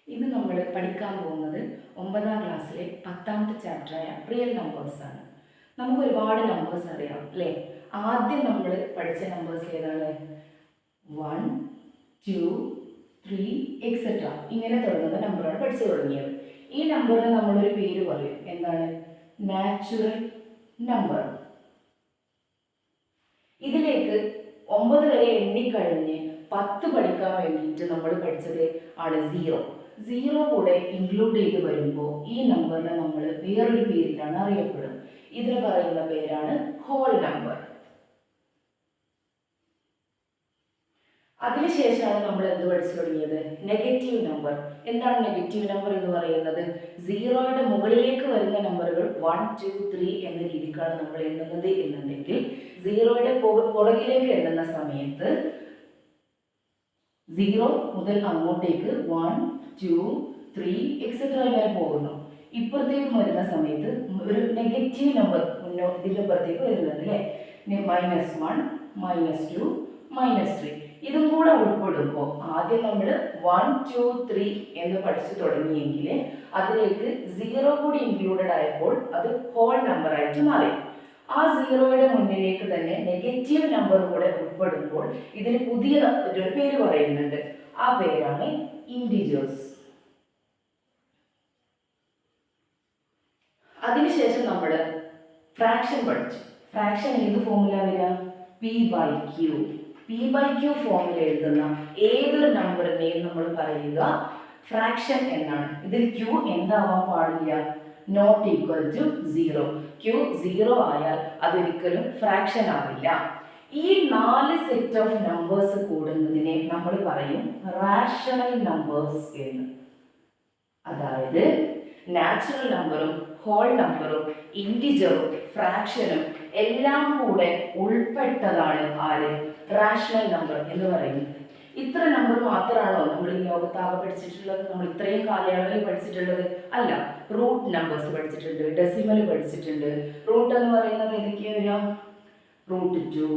ഇന്ന് നമ്മൾ പഠിക്കാൻ പോകുന്നത് 9ാം ക്ലാസ്സിലെ 10ാമത്തെ ചാപ്റ്ററായ റിയൽ നമ്പേഴ്സാണ്. നമുക്ക് ഒരുപാട് നമ്പേഴ്സ് അറിയാം അല്ലേ? ആദ്യം നമ്മൾ പഠിച്ച നമ്പേഴ്സ് ഏതാണ്? 1, 2, 3 എക്സെട്ര ഇങ്ങനെ തുടങ്ങുന്ന നമ്പറാണ് പഠിച്ചു തുടങ്ങിയത്. ഈ നമ്പറിന് നമ്മളൊരു പേര് പറയും. എന്താണ്? Natural number. ഇതിലേക്ക് 9 വരെ എണ്ണിക്കഴിഞ്ഞ് 10 പഠിക്കാൻ വേണ്ടിയിട്ട് നമ്മൾ പഠിച്ചത് ആണ് 0. 0 കൂടെ ഇൻക്ലൂഡ് ചെയ്ത് വരുമ്പോൾ ഈ നമ്പറിനെ നമ്മൾ വേറൊരു പേരിലാണ് അറിയപ്പെടുന്നത്. ഇതിന് പറയുന്ന പേരാണ് ഹോൾ നമ്പർ. അതിനുശേഷമാണ് നമ്മൾ എന്ത് പഠിച്ചു തുടങ്ങിയത്? Negative number. എന്താണ് നെഗറ്റീവ് നമ്പർ എന്ന് പറയുന്നത്? 0യുടെ മുകളിലേക്ക് വരുന്ന നമ്പറുകൾ 1, 2, 3 എന്ന രീതിക്കാണ് നമ്മൾ എണ്ണുന്നത് എന്നുണ്ടെങ്കിൽ 0യുടെ പുറകിലേക്ക് എണ്ണുന്ന സമയത്ത് 0 മുതൽ അങ്ങോട്ടേക്ക് 1, 2, 3 എക്സെട്ര ഇങ്ങനെ പോകുന്നു. ഇപ്പുറത്തേക്ക് വരുന്ന സമയത്ത് ഒരു നെഗറ്റീവ് നമ്പർ ഇതിൻ്റെ പുറത്തേക്ക് വരുന്നത് അല്ലേ? -1, -2, -3 ഇതും കൂടെ ഉൾപ്പെടുമ്പോൾ ആദ്യം നമ്മൾ 1, 2, 3 എന്ന് പഠിച്ചു തുടങ്ങിയെങ്കിൽ അതിലേക്ക് 0 കൂടി ഇൻക്ലൂഡഡ് ആയപ്പോൾ അത് ഹോൾ നമ്പർ ആയിട്ട് മാറി. ആ 0യുടെ മുന്നിലേക്ക് തന്നെ നെഗറ്റീവ് നമ്പർ കൂടെ ഉൾപ്പെടുമ്പോൾ ഇതിന് പുതിയ ഒരു പേര് പറയുന്നുണ്ട്. ആ പേരാണ് ഇൻഡിജേഴ്സ്. അതിനുശേഷം നമ്മൾ ഫ്രാക്ഷൻ പഠിച്ചു. ഫ്രാക്ഷൻ ഏത് ഫോമുല വരിക? P/Q. P/Q ഫോമിൽ എഴുതുന്ന ഏതൊരു നമ്പറിനെയും നമ്മൾ പറയുക ഫ്രാക്ഷൻ എന്നാണ്. ഇതിൽ Q എന്താവാൻ പാടില്ല? Not equal to 0. Q 0 ആയാൽ അതൊരിക്കലും ഫ്രാക്ഷൻ ആവില്ല. ഈ 4 സെറ്റ് ഓഫ് നമ്പേഴ്സ് കൂടുന്നതിനെ നമ്മൾ പറയും റാഷണൽ നമ്പേഴ്സ് എന്ന്. അതായത് നാച്ചുറൽ നമ്പറും ഹോൾ നമ്പറും ഇൻഡിജറും ഫ്രാക്ഷനും എല്ലാം കൂടെ ഉൾപ്പെട്ടതാണ് ആര്? റാഷണൽ നമ്പർ എന്ന് പറയുന്നത്. ഇത്ര നമ്പർ മാത്രമാണോ നമ്മൾ ഈ ലോകത്താകെ പഠിച്ചിട്ടുള്ളത്? നമ്മൾ ഇത്രയും കാലയളവിൽ പഠിച്ചിട്ടുള്ളത് അല്ല. റൂട്ട് നമ്പേഴ്സ് പഠിച്ചിട്ടുണ്ട്, ഡെസിമൽ പഠിച്ചിട്ടുണ്ട്. റൂട്ട് എന്ന് പറയുന്നത് ഏതൊക്കെയാണ്? √2,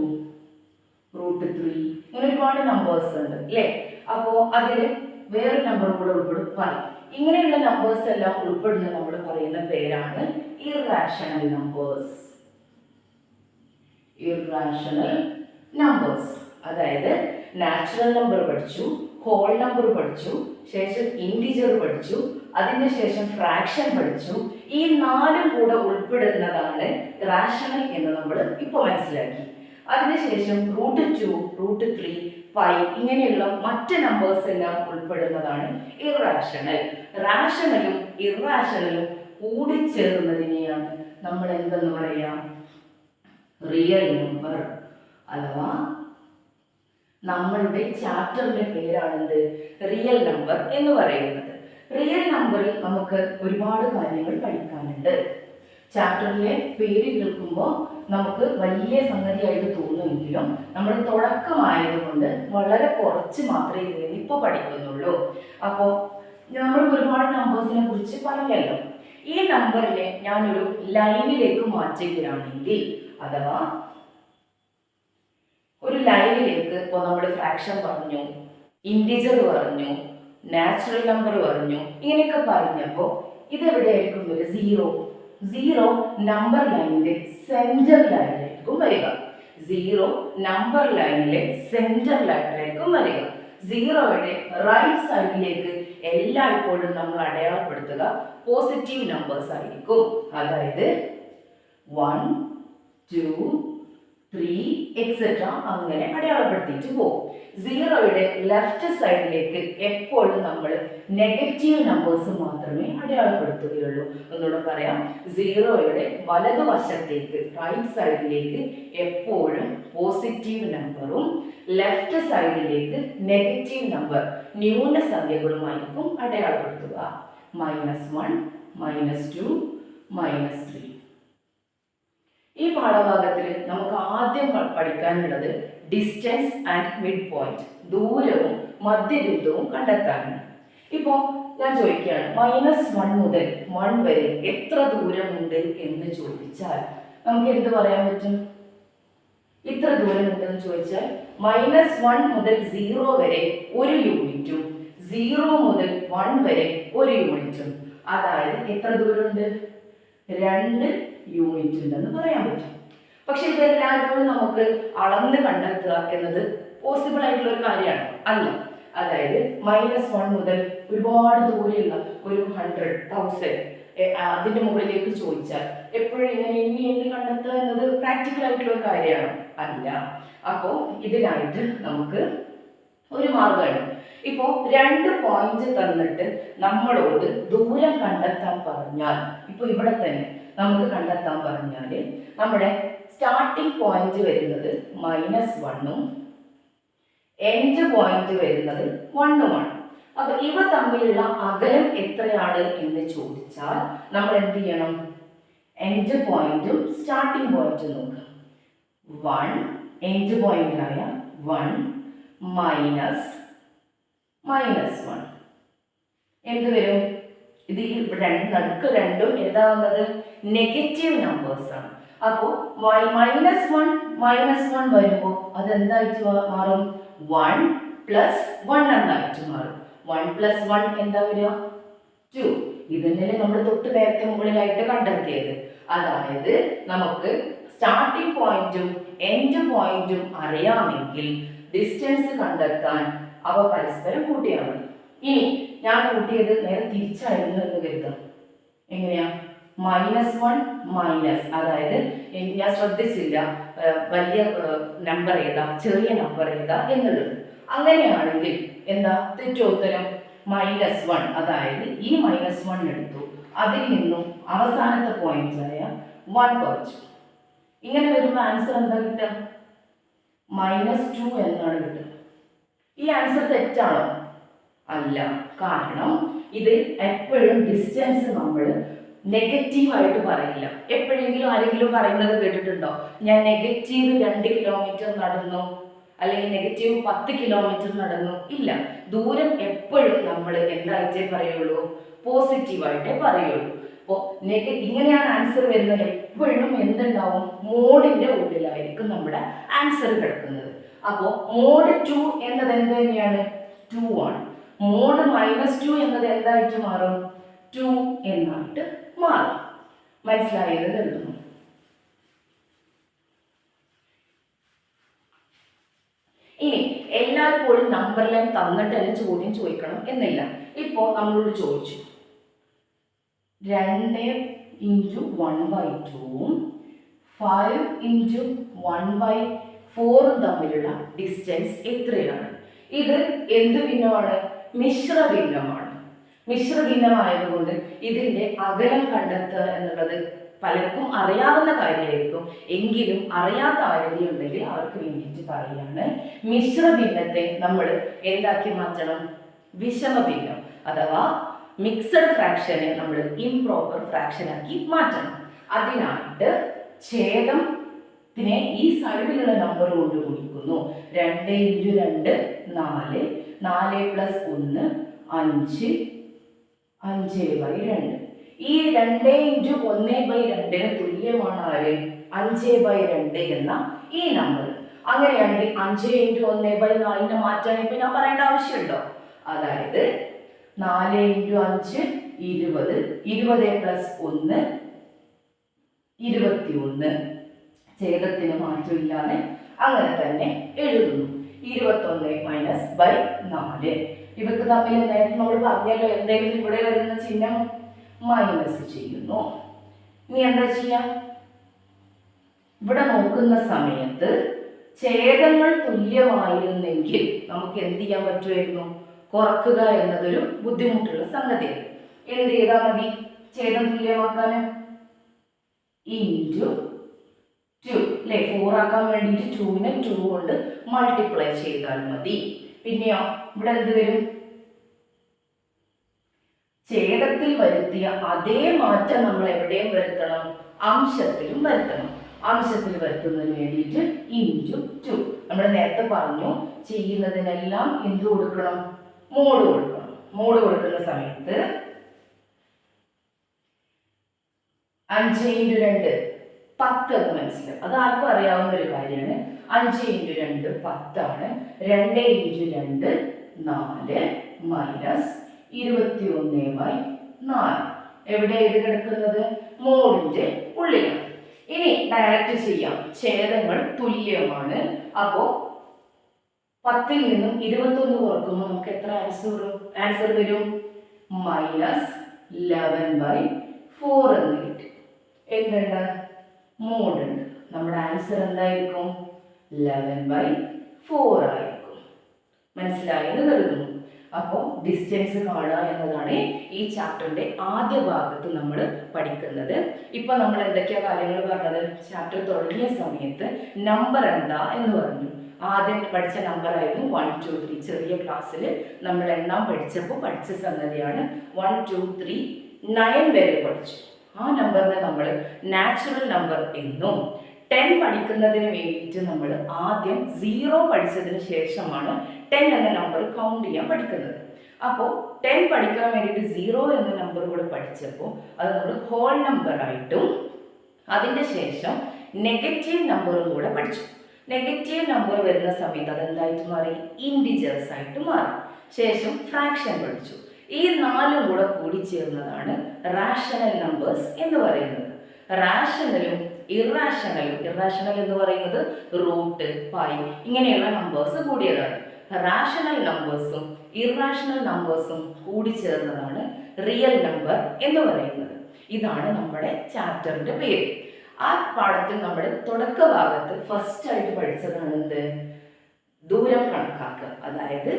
√3 ഇങ്ങനെ ഒരുപാട് നമ്പേഴ്സ് ഉണ്ട് അല്ലേ? അപ്പോൾ അതിൽ വേറെ നമ്പർ കൂടെ ഉൾപ്പെടും 1. ഇങ്ങനെയുള്ള നമ്പേഴ്സ് എല്ലാം ഉൾപ്പെടുന്ന നമ്മൾ പറയുന്ന പേരാണ് ഇറാഷണൽ നമ്പേഴ്സ്. Irrational numbers. അതായത് നാച്ചുറൽ നമ്പർ പഠിച്ചു, ഹോൾ നമ്പർ പഠിച്ചു, ശേഷം ഇൻഡിജർ പഠിച്ചു, അതിന് ശേഷം ഫ്രാക്ഷൻ പഠിച്ചു. ഈ 4 കൂടെ ഉൾപ്പെടുന്നതാണ് റാഷണൽ എന്ന് നമ്മൾ ഇപ്പോൾ മനസ്സിലാക്കി. അതിനുശേഷം √2, √3, π ഇങ്ങനെയുള്ള മറ്റ് നമ്പേഴ്സ് എല്ലാം ഉൾപ്പെടുന്നതാണ് ഇറാഷണൽ. റാഷണലും ഇറാഷണലും കൂടിച്ചേർന്നതിനെയാണ് നമ്മൾ എന്തെന്ന് പറയാം? Real number. അഥവാ നമ്മളുടെ ചാപ്റ്ററിന്റെ പേരാണെന്ത്? റിയൽ നമ്പർ എന്ന് പറയുന്നത്. റിയൽ നമ്പറിൽ നമുക്ക് ഒരുപാട് കാര്യങ്ങൾ പഠിക്കാനുണ്ട്. ചാപ്റ്ററിലെ പേര് കേൾക്കുമ്പോൾ നമുക്ക് വലിയ സംഗതിയായിട്ട് തോന്നുമെങ്കിലും നമ്മൾ തുടക്കമായതുകൊണ്ട് വളരെ കുറച്ച് മാത്രമേ ഇതിൽ നിന്ന് ഇപ്പോൾ പഠിക്കുന്നുള്ളൂ. അപ്പോൾ നമ്മൾ ഒരുപാട് നമ്പേഴ്സിനെ കുറിച്ച് പറഞ്ഞല്ലോ. ഈ നമ്പറിനെ ഞാനൊരു ലൈനിലേക്ക് മാറ്റുകയാണെങ്കിൽ, അഥവാ ഒരു ലൈനിലേക്ക് ഇപ്പോൾ നമ്മൾ ഫ്രാക്ഷൻ പറഞ്ഞു, ഇൻഡിജർ പറഞ്ഞു, നാച്ചുറൽ നമ്പർ പറഞ്ഞു, ഇങ്ങനെയൊക്കെ പറഞ്ഞപ്പോൾ ഇതെവിടെയായിരിക്കും വരിക? 0 നമ്പർ ലൈനിലെ സെന്ററിലായിരിക്കും വരിക. 0 നമ്പർ ലൈനിലെ സെന്ററിലായിട്ടായിരിക്കും വരിക. 0യുടെ റൈറ്റ് സൈഡിലേക്ക് എല്ലായ്പ്പോഴും നമ്മൾ അടയാളപ്പെടുത്തുക പോസിറ്റീവ് നമ്പേഴ്സ് ആയിരിക്കും. അതായത് 1, 2, 3 എക്സെട്ര അങ്ങനെ അടയാളപ്പെടുത്തിയിട്ട് പോകും. 0യുടെ ലെഫ്റ്റ് സൈഡിലേക്ക് എപ്പോഴും നമ്മൾ നെഗറ്റീവ് നമ്പേഴ്സ് മാത്രമേ അടയാളപ്പെടുത്തുകയുള്ളൂ. ഒന്നുകൂടെ പറയാം. 0യുടെ വലതുവശത്തേക്ക് റൈറ്റ് സൈഡിലേക്ക് എപ്പോഴും പോസിറ്റീവ് നമ്പറും ലെഫ്റ്റ് സൈഡിലേക്ക് നെഗറ്റീവ് നമ്പർ ന്യൂനസംഖ്യകളുമായിരിക്കും അടയാളപ്പെടുത്തുക. -1, -2, -3. ഈ പാഠഭാഗത്തിൽ നമുക്ക് ആദ്യം പഠിക്കാനുള്ളത് ഡിസ്റ്റൻസ് ആൻഡ് മിഡ് പോയിന്റ്, ദൂരവും മധ്യബിന്ദുവും കണ്ടെത്താനാണ്. ഇപ്പോൾ ഞാൻ ചോദിക്കുകയാണ്, -1 മുതൽ 1 വരെ എത്ര ദൂരമുണ്ട് എന്ന് ചോദിച്ചാൽ നമുക്ക് എന്ത് പറയാൻ പറ്റും? ഇത്ര ദൂരമുണ്ടെന്ന് ചോദിച്ചാൽ -1 മുതൽ 0 വരെ 1 യൂണിറ്റും 0 മുതൽ 1 വരെ 1 യൂണിറ്റും, അതായത് എത്ര ദൂരമുണ്ട്? 2 യൂണിറ്റ് ഉണ്ടെന്ന് പറയാൻ പറ്റും. പക്ഷെ ഇതെല്ലായ്പ്പോഴും നമുക്ക് അളന്ന് കണ്ടെത്തുക എന്നത് പോസിബിൾ ആയിട്ടുള്ള ഒരു കാര്യമാണ് അല്ല. അതായത് -1 മുതൽ ഒരുപാട് ദൂരെയുള്ള ഒരു 100, 1000 അതിന്റെ മുകളിലേക്ക് ചോദിച്ചാൽ എപ്പോഴും ഇങ്ങനെ എണ്ണി കണ്ടെത്തുക എന്നത് പ്രാക്ടിക്കൽ ആയിട്ടുള്ള ഒരു കാര്യമാണ് അല്ല. അപ്പോൾ ഇതിനായിട്ട് നമുക്ക് ഒരു മാർഗമാണ്. ഇപ്പോ 2 പോയിന്റ് തന്നിട്ട് നമ്മളോട് ദൂരം കണ്ടെത്താൻ പറഞ്ഞാൽ, ഇപ്പൊ ഇവിടെ തന്നെ നമുക്ക് കണ്ടെത്താൻ പറഞ്ഞാൽ നമ്മുടെ സ്റ്റാർട്ടിംഗ് പോയിന്റ് വരുന്നത് -1ഉം എൻഡ് പോയിന്റ് വരുന്നത് 1ഉമാണ്. അപ്പൊ ഇവ തമ്മിലുള്ള അകലം എത്രയാണ് എന്ന് ചോദിച്ചാൽ നമ്മൾ എന്ത് ചെയ്യണം? എൻഡ് പോയിന്റും സ്റ്റാർട്ടിംഗ് പോയിന്റും നോക്കുക. 1 എൻഡ് പോയിന്റ് ആയ 1 മൈനസ് -1 എന്ത് വരും? ഇത് ഈ നടുക്ക് രണ്ടും എന്താ വന്നത്? നെഗറ്റീവ് നമ്പേഴ്സ് ആണ്. അപ്പോൾ -1 വരുമ്പോൾ അതെന്തായിട്ട് മാറും? 1 + 1 എന്നായിട്ട് മാറും. 1 + 1 എന്താ വരിക? 2. ഇതിനെ നമ്മൾ തൊട്ട് നേരത്തെ മുകളിലായിട്ട് കണ്ടെത്തിയത്. അതായത് നമുക്ക് സ്റ്റാർട്ടിംഗ് പോയിന്റും എൻഡ് പോയിന്റും അറിയാമെങ്കിൽ ഡിസ്റ്റൻസ് കണ്ടെത്താൻ അവ പരസ്പരം കൂട്ടിയാൽ മതി. ഇനി ഞാൻ കൂട്ടിയത് നേരെ തിരിച്ചായിരുന്നു എന്ന് കരുതാം. എങ്ങനെയാ? -1 മൈനസ്, അതായത് ഞാൻ ശ്രദ്ധിച്ചില്ല വലിയ നമ്പർ ഏതാ ചെറിയ നമ്പർ ഏതാ എന്നുള്ളത്. അങ്ങനെയാണെങ്കിൽ എന്താ തെറ്റോത്തരം? -1, അതായത് ഈ -1 എടുത്തു, അതിൽ നിന്നും അവസാനത്തെ പോയിന്റായ 1 കുറച്ചു. ഇങ്ങനെ വരുമ്പോൾ ആൻസർ എന്താ കിട്ടുക? -2 എന്നാണ് കിട്ടുക. ഈ ആൻസർ തെറ്റാണോ? അല്ല. കാരണം ഇത് എപ്പോഴും ഡിസ്റ്റൻസ് നമ്മൾ നെഗറ്റീവായിട്ട് പറയില്ല. എപ്പോഴെങ്കിലും ആരെങ്കിലും പറയുന്നത് കേട്ടിട്ടുണ്ടോ? ഞാൻ -2 കിലോമീറ്റർ നടന്നു, അല്ലെങ്കിൽ -10 കിലോമീറ്റർ നടന്നു? ഇല്ല. ദൂരം എപ്പോഴും നമ്മൾ എന്തായിട്ടേ പറയുള്ളൂ? പോസിറ്റീവായിട്ടേ പറയുള്ളൂ. അപ്പോൾ ഇങ്ങനെയാണ് ആൻസർ വരുന്നത്. എപ്പോഴും എന്തുണ്ടാവും? മോഡിന്റെ ഉള്ളിലായിരിക്കും നമ്മുടെ ആൻസർ കിടക്കുന്നത്. അപ്പോൾ മോഡ് 2 എന്നത് എന്ത് തന്നെയാണ്? 2 ആണ്. മോഡ് -2 എന്നത് എന്തായിട്ട് മാറും? 2 എന്നായിട്ട് മാറും. മനസ്സിലായത് കരുതുന്നു. ഇനി എല്ലായ്പ്പോഴും നമ്പർ ലൈൻ തന്നിട്ട് തന്നെ ചോദ്യം ചോദിക്കണം എന്നില്ല. ഇപ്പോൾ നമ്മളോട് ചോദിച്ചു 2 × 1/2 5 × 1/4 തമ്മിലുള്ള ഡിസ്റ്റൻസ് എത്രയാണ്? ഇത് എന്ത് ഭിന്നമാണ്? മിശ്ര ഭിന്നമാണ്. മിശ്ര ഭിന്നമായതുകൊണ്ട് ഇതിന്റെ അകലം കണ്ടെത്തുക എന്നുള്ളത് പലർക്കും അറിയാവുന്ന കാര്യമായിരിക്കും. എങ്കിലും അറിയാത്ത ആരെങ്കിലും ഉണ്ടെങ്കിൽ അവർക്ക് വേണ്ടിയിട്ട് പറയുകയാണ്. മിശ്ര ഭിന്നത്തെ നമ്മൾ എന്താക്കി മാറ്റണം? വിഷമ ഭിന്നം അഥവാ മിക്സഡ് ഫ്രാക്ഷനെ നമ്മൾ ഇംപ്രോപ്പർ ഫ്രാക്ഷൻ ആക്കി മാറ്റണം. അതിനായിട്ട് ഛേദത്തിനെ ഈ സൈഡിലുള്ള നമ്പർ കൊണ്ട് ഗുണിക്കുന്നു. 2 × 2 4, 4 + 1 5, 5/2. ഈ 2 × 1/2 തുല്യമാണ് ആര്? 5/2 എന്ന ഈ നമ്പർ. അങ്ങനെയാണെങ്കിൽ 5 × 1/4 മാറ്റാൻ ഇപ്പൊ ഞാൻ പറയേണ്ട ആവശ്യമുണ്ടോ? അതായത് 4 × 5 20, 20 + 1 21. ഛേദത്തിന് മാറ്റമില്ലാതെ അങ്ങനെ തന്നെ എഴുതുന്നു. 21 - 4. ഇവർക്ക് തമ്മിൽ നേരത്തെ നമ്മൾ പറഞ്ഞല്ലോ എന്തെങ്കിലും ഇവിടെ വരുന്ന ചിഹ്നം മൈനസ് ചെയ്യുന്നു. ഇനി എന്താ ചെയ്യാം? ഇവിടെ നോക്കുന്ന സമയത്ത് ഛേദങ്ങൾ തുല്യമായിരുന്നെങ്കിൽ നമുക്ക് എന്ത് ചെയ്യാൻ പറ്റുമായിരുന്നു? കുറക്കുക എന്നതൊരു ബുദ്ധിമുട്ടുള്ള സംഗതിയാണ്. എന്ത് ചെയ്താൽ മതി ഛേദം തുല്യമാക്കാൻ? × 2 അല്ലെ? 4 ആക്കാൻ വേണ്ടിയിട്ട് 2നെ 2 കൊണ്ട് മൾട്ടിപ്ലൈ ചെയ്താൽ മതി. പിന്നെയോ ഇവിടെ എന്ത് വരും? ഛേദത്തിൽ വരുത്തിയ അതേ മാറ്റം നമ്മൾ എവിടെയും വരുത്തണം? അംശത്തിലും വരുത്തണം. അംശത്തിൽ വരുത്തുന്നതിന് വേണ്ടിയിട്ട് × 2. നമ്മൾ നേരത്തെ പറഞ്ഞു ചെയ്യുന്നതിനെല്ലാം എന്ത് കൊടുക്കണം? മോഡ് കൊടുക്കണം. മോഡ് കൊടുക്കുന്ന സമയത്ത് 5 × 2 10 എന്ന് മനസ്സിലാവും. അത് ആർക്കും അറിയാവുന്ന ഒരു കാര്യമാണ്. 5 × 2 10 ആണ്. 2 × 2 4 മൈനസ് 21/4. എവിടെ ഇത് കിടക്കുന്നത്? മോഡിന്റെ ഉള്ളിലാണ്. ഇനി ഡയറക്റ്റ് ചെയ്യാം. ഛേദങ്ങൾ തുല്യമാണ്. അപ്പോ 10ൽ നിന്നും 21 കുറക്കുമ്പോൾ നമുക്ക് എത്ര ആൻസർ വരും? -11/4 എന്ന് കിട്ടും. എന്തുണ്ട്? മോഡുണ്ട്. നമ്മുടെ ആൻസർ എന്തായിരിക്കും? 11/4 ആയിരിക്കും. മനസ്സിലായെന്ന് കരുതുന്നു. അപ്പോൾ ഡിസ്റ്റൻസ് കാണുക എന്നതാണ് ഈ ചാപ്റ്ററിന്റെ ആദ്യ ഭാഗത്ത് നമ്മൾ പഠിക്കുന്നത്. ഇപ്പൊ നമ്മൾ എന്തൊക്കെയാ കാര്യങ്ങൾ പറഞ്ഞത്? ചാപ്റ്റർ തുടങ്ങിയ സമയത്ത് നമ്പർ എന്താ എന്ന് പറഞ്ഞു. ആദ്യം പഠിച്ച നമ്പർ ആയിരുന്നു 1 2 3. ചെറിയ ക്ലാസ്സിൽ നമ്മൾ എണ്ണം പഠിച്ചപ്പോൾ പഠിച്ച സംഗതിയാണ്. 1 2 3 9 വരെ പഠിച്ചു. ആ നമ്പറിനെ നമ്മൾ നാച്ചുറൽ നമ്പർ എന്നും 10 പഠിക്കുന്നതിന് വേണ്ടിയിട്ട് നമ്മൾ ആദ്യം 0 പഠിച്ചതിന് ശേഷമാണ് 10 എന്ന നമ്പർ കൗണ്ട് ചെയ്യാൻ പഠിക്കുന്നത്. അപ്പോൾ 10 പഠിക്കാൻ വേണ്ടിയിട്ട് 0 എന്ന നമ്പർ കൂടെ പഠിച്ചപ്പോൾ അത് നമ്മൾ ഹോൾ നമ്പർ ആയിട്ടും അതിൻ്റെ ശേഷം നെഗറ്റീവ് നമ്പറും കൂടെ പഠിച്ചു. നെഗറ്റീവ് നമ്പർ വരുന്ന സമയത്ത് അതെന്തായിട്ട് മാറി? ഇൻഡിജേഴ്സ് ആയിട്ട് മാറി. ശേഷം ഫ്രാക്ഷൻ പഠിച്ചു. ഈ 4ഉം കൂടെ കൂടി ചേർന്നതാണ് റാഷണൽ നമ്പേഴ്സ് എന്ന് പറയുന്നത്. റാഷണലും ഇറാഷണൽ എന്ന് പറയുന്നത് റൂട്ട്, പൈ ഇങ്ങനെയുള്ള നമ്പേഴ്സ് കൂടിയതാണ്. റാഷണൽ നമ്പേഴ്സും ഇറാഷണൽ നമ്പേഴ്സും കൂടി ചേർന്നതാണ് റിയൽ നമ്പർ എന്ന് പറയുന്നത്. ഇതാണ് നമ്മുടെ ചാപ്റ്ററിന്റെ പേര്. ആ പാഠത്തിൽ നമ്മുടെ തുടക്ക ഭാഗത്ത് ഫസ്റ്റ് ആയിട്ട് പഠിച്ചതാണ് എന്ത്? ദൂരം കണക്കാക്കുക, അതായത്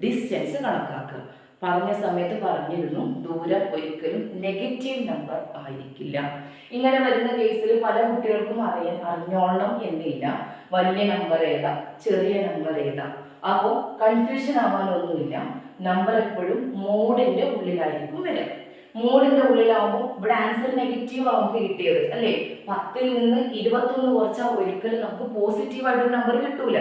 ഡിസ്റ്റൻസ് കണക്കാക്കുക. പറഞ്ഞ സമയത്ത് പറഞ്ഞിരുന്നു ദൂരം ഒരിക്കലും നെഗറ്റീവ് നമ്പർ ആയിരിക്കില്ല. ഇങ്ങനെ വരുന്ന കേസിൽ പല കുട്ടികൾക്കും അറിഞ്ഞോളണം എന്നില്ല വലിയ നമ്പർ ഏതാ ചെറിയ നമ്പർ ഏതാ. അപ്പോൾ കൺഫ്യൂഷൻ ആവാനൊന്നുമില്ല. നമ്പർ എപ്പോഴും മോഡിന്റെ ഉള്ളിലായിരിക്കും വരിക. മോഡിന്റെ ഉള്ളിലാവുമ്പോൾ ഇവിടെ ആൻസർ നെഗറ്റീവ് ആവുമ്പോൾ കിട്ടിയത് അല്ലേ? 10ൽ നിന്ന് 21 കുറച്ചാൽ ഒരിക്കലും നമുക്ക് പോസിറ്റീവായിട്ടൊരു നമ്പർ കിട്ടൂല.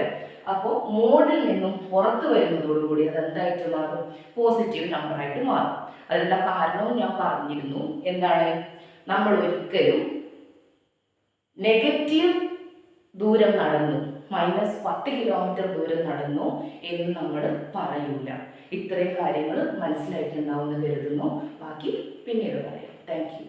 അപ്പോൾ മോഡിൽ നിന്നും പുറത്തു വരുന്നതോടുകൂടി അത് എന്തായിട്ട് മാറും? പോസിറ്റീവ് നമ്പറായിട്ട് മാറും. അതിനുള്ള കാരണവും ഞാൻ പറഞ്ഞിരുന്നു. എന്താണ്? നമ്മൾ ഒരിക്കലും നെഗറ്റീവ് ദൂരം നടന്നു -10 കിലോമീറ്റർ ദൂരം നടന്നു എന്ന് നമ്മൾ പറയൂല. ഇത്രയും കാര്യങ്ങൾ മനസ്സിലായിട്ടുണ്ടാവുമെന്ന് കരുതുന്നു. ബാക്കി പിന്നീട് പറയാം. Thank you.